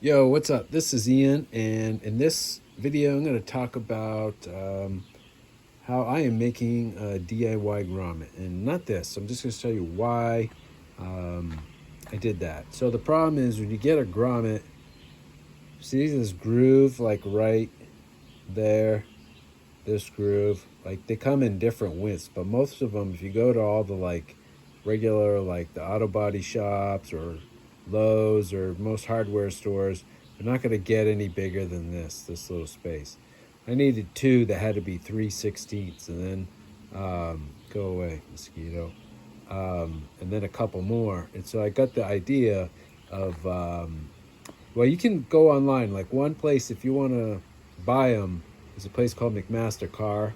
Yo, what's up? This is Ian, and in this video, I'm going to talk about how I am making a DIY grommet. And not this, I'm just going to tell you why I did that. So, the problem is when you get a grommet, see this groove like right there, this groove, like they come in different widths, but most of them, if you go to all the like regular, like the auto body shops or Lowe's or most hardware stores, they're not going to get any bigger than this little space. I needed two that had to be 3/16, and then go away, mosquito, and then a couple more. And so I got the idea of, well, you can go online. Like one place, if you want to buy them, is a place called Mcmaster-carr,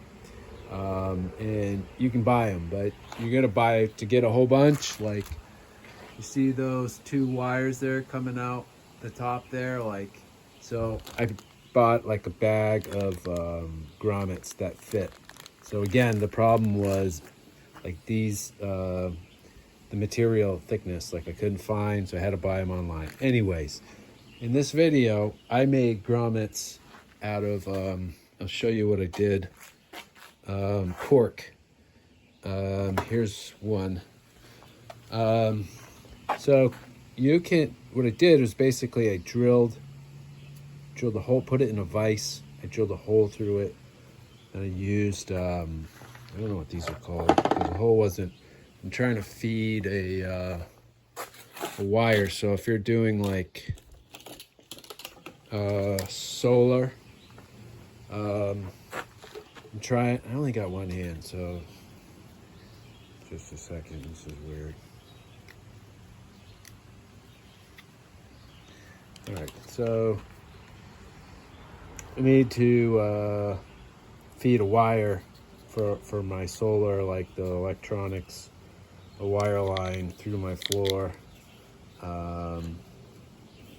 and you can buy them, but you're going to buy to get a whole bunch. Like, you see those two wires there coming out the top there? Like, so I bought like a bag of grommets that fit. So again, the problem was like these, the material thickness, like I couldn't find, so I had to buy them online. Anyways, in this video, I made grommets out of, I'll show you what I did, cork. Here's one. So you can, what I did was basically I drilled a hole, put it in a vise. I drilled a hole through it, and I used, I don't know what these are called, because the hole wasn't, I'm trying to feed a wire. So if you're doing like solar, I'm trying, I only got one hand, so just a second, this is weird. All right, so I need to feed a wire for my solar, like the electronics, a wire line through my floor,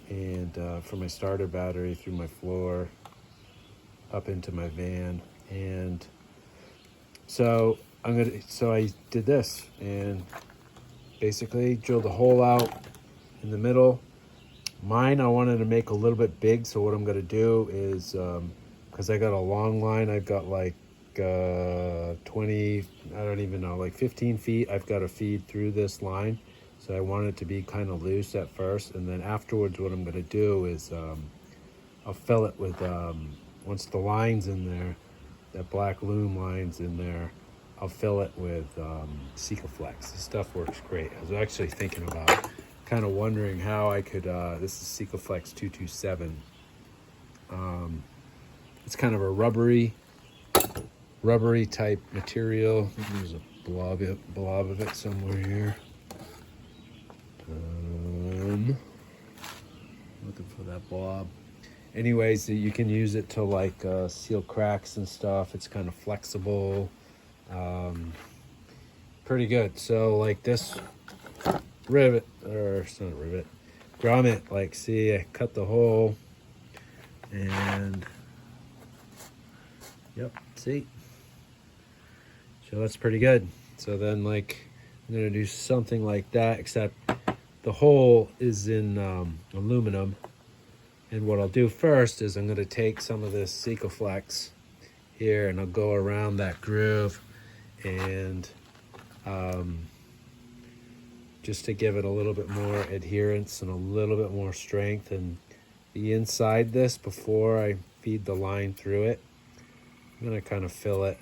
and for my starter battery through my floor up into my van. And so I did this and basically drilled a hole out in the middle. Mine I wanted to make a little bit big, so what I'm going to do is, because I got a long line, I've got like 20, I don't even know, like 15 feet I've got to feed through this line. So I want it to be kind of loose at first, and then afterwards what I'm going to do is I'll fill it with, once the line's in there, that black loom line's in there, I'll fill it with Sikaflex. This stuff works great. I was actually thinking about, kind of wondering how I could, this is Sikaflex 227. It's kind of a rubbery type material. There's a blob of it somewhere here. Looking for that blob. Anyways, you can use it to like seal cracks and stuff. It's kind of flexible. Pretty good. So like this rivet, or it's not a rivet, grommet, like see I cut the hole, and yep, see, so that's pretty good. So then like I'm gonna do something like that, except the hole is in aluminum. And what I'll do first is I'm gonna take some of this Sikaflex here and I'll go around that groove, and just to give it a little bit more adherence and a little bit more strength. And the inside this, before I feed the line through it, I'm gonna kind of fill it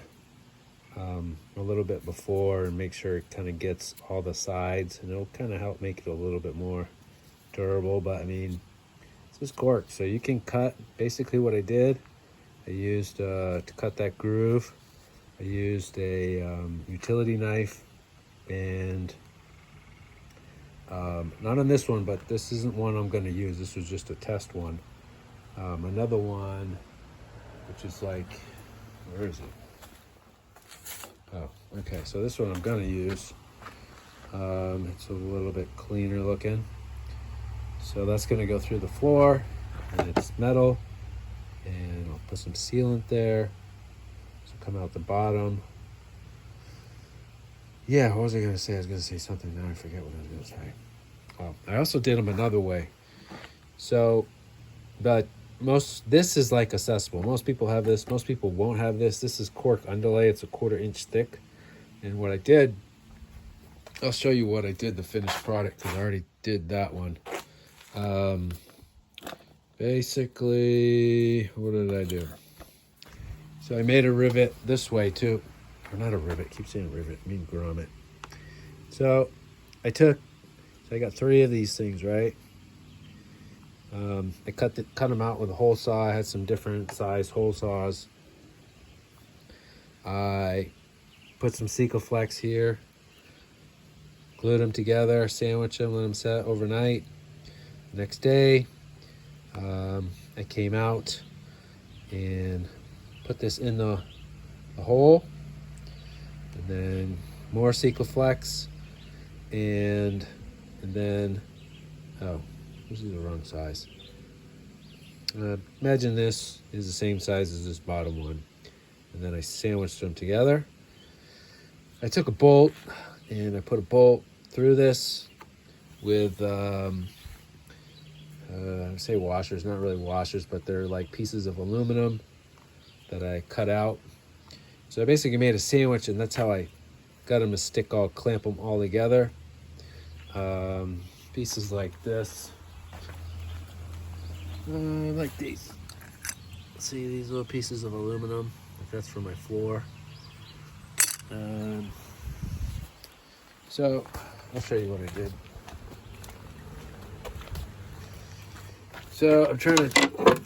a little bit before and make sure it kind of gets all the sides, and it'll kind of help make it a little bit more durable. But I mean, this is cork, so you can cut. Basically what I did, I used to cut that groove, I used a utility knife, and not on this one, but this isn't one I'm going to use. This was just a test one. Another one, which is like, where is it? Oh, okay. So this one I'm going to use. It's a little bit cleaner looking. So that's going to go through the floor, and it's metal. And I'll put some sealant there. So come out the bottom. Yeah, what was I going to say? I was going to say something. Now I forget what I was going to say. I also did them another way. So but this is like accessible. Most people have this. Most people won't have this. This is cork underlay. It's a 1/4 inch thick. And what I did, I'll show you what I did, the finished product, because I already did that one. Basically, what did I do? So I made a rivet this way too. Or not a rivet, I keep saying rivet, I mean grommet. So I got 3 of these things, right? I cut them out with a hole saw. I had some different size hole saws. I put some Sikaflex here, glued them together, sandwich them, let them set overnight. Next day, I came out and put this in the hole, and then more Sikaflex, and then, oh, this is the wrong size. Imagine this is the same size as this bottom one. And then I sandwiched them together. I took a bolt and I put a bolt through this with, I say washers, not really washers, but they're like pieces of aluminum that I cut out. So I basically made a sandwich, and that's how I got them to stick all, clamp them all together. Pieces like this. Like these. See these little pieces of aluminum? That's for my floor. So I'll show you what I did. So I'm trying to.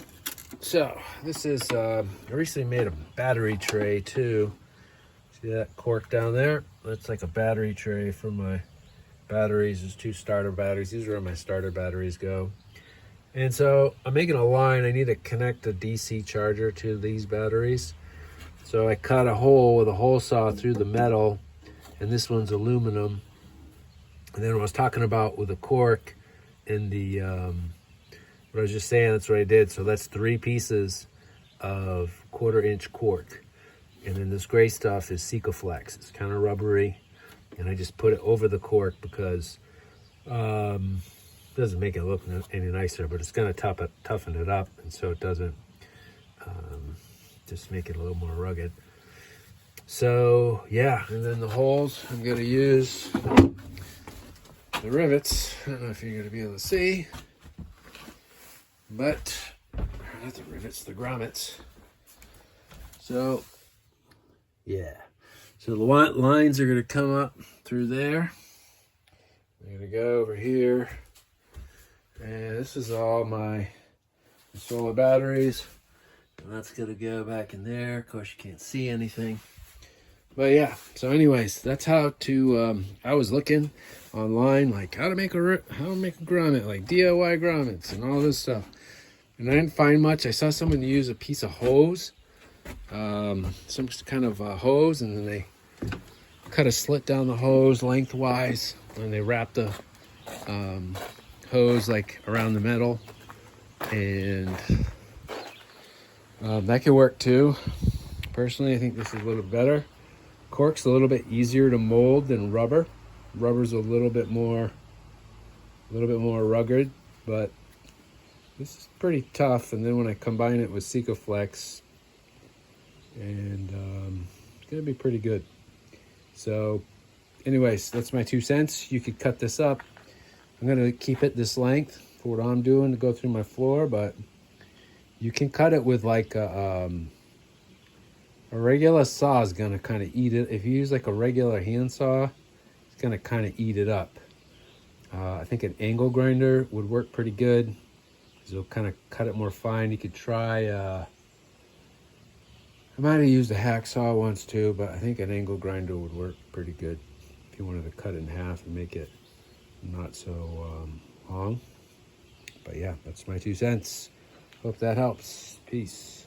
So this is. I recently made a battery tray too. See that cork down there? That's like a battery tray for my batteries. There's 2 starter batteries. These are where my starter batteries go. And so I'm making a line. I need to connect a DC charger to these batteries. So I cut a hole with a hole saw through the metal, and this one's aluminum. And then what I was talking about with the cork and the, what I was just saying, that's what I did. So that's 3 pieces of 1/4 inch cork. And then this gray stuff is Sikaflex. It's kind of rubbery. And I just put it over the cork because it doesn't make it look any nicer, but it's going to toughen it up, and so it doesn't just make it a little more rugged. So yeah, and then the holes, I'm going to use the rivets. I don't know if you're going to be able to see, but not the rivets, the grommets. So yeah, so the lines are going to come up through there. They're going to go over here. And this is all my solar batteries. And that's going to go back in there. Of course, you can't see anything. But yeah, so anyways, that's how to, I was looking online, like how to make a grommet, like DIY grommets and all this stuff. And I didn't find much. I saw someone use a piece of hose, some kind of hose, and then they cut a slit down the hose lengthwise, and they wrap the hose like around the metal, and that could work too. Personally, I think this is a little better. Cork's a little bit easier to mold than rubber. Rubber's a little bit more rugged, but this is pretty tough. And then when I combine it with Sikaflex, and it's gonna be pretty good. So anyways, that's my 2 cents. You could cut this up. I'm gonna keep it this length for what I'm doing to go through my floor, but you can cut it with like a regular saw is gonna kind of eat it. If you use like a regular hand saw, it's gonna kind of eat it up. I think an angle grinder would work pretty good, because it'll kind of cut it more fine. You could try, I might have used a hacksaw once too, but I think an angle grinder would work pretty good if you wanted to cut it in half and make it not so long. But yeah, that's my 2 cents. Hope that helps. Peace.